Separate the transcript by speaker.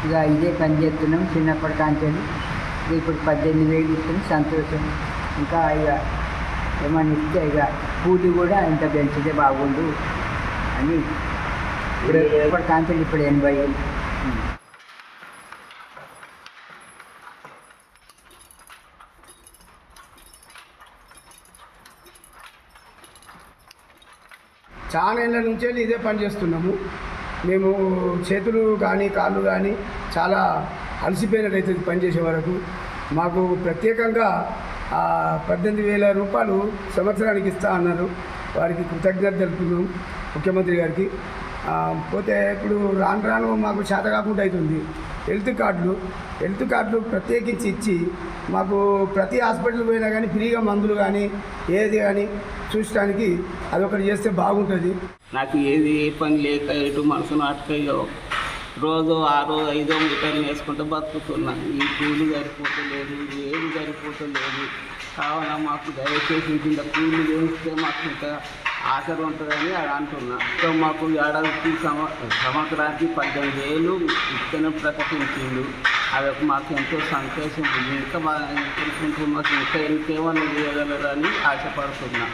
Speaker 1: ఇక ఇదే పని చేస్తున్నాం చిన్నప్పటి కాంచెలు. ఇప్పుడు 18,000 ఇస్తుంది, సంతోషం. ఇంకా ఇక ఏమన్నా ఇస్తే ఇక కూలి కూడా ఇంత పెంచితే బాగుండు అని ఎప్పటి కాంచెలు ఇప్పుడు 80,000.
Speaker 2: చాలా ఏళ్ళ నుంచే ఇదే పని చేస్తున్నాము. మేము చేతులు కానీ కాళ్ళు కానీ చాలా అలసిపోయినట్టయితే పని చేసే వరకు మాకు ప్రత్యేకంగా 18,000 రూపాయలు సంవత్సరానికి ఇస్తా అన్నారు. వారికి కృతజ్ఞత తెలుపుతున్నాం ముఖ్యమంత్రి గారికి. పోతే ఇప్పుడు రాను రాను మాకు చేత కాకుండా అవుతుంది. హెల్త్ కార్డులు ప్రత్యేకించి ఇచ్చి మాకు ప్రతి హాస్పిటల్ పోయినా కానీ ఫ్రీగా మందులు కానీ ఏది కానీ చూసడానికి అదొకటి చేస్తే బాగుంటుంది.
Speaker 3: నాకు ఏది ఏ పని లేక ఎటు మనసు నాటకయ్యో రోజు 6 5 మీటర్లు వేసుకుంటూ బతుకుతున్నాను. ఈ కూలి సరిపోతలేదు, ఏది సరిపోతలేదు. కావున మాకు దయచేసి ఇంత కూలి వేస్తే మాకు ఇంత ఆసర ఉంటుందని అది అంటున్నా. సో మాకు ఏడాదికి సంవత్సరానికి 18,000 ఇతను ప్రకటించిండు. అది మాకు ఎంతో సంతోషం. ఇంకా బాగా మాకు ఇంకా ఇంకేమన్నా చేయగలరని ఆశపడుతున్నా.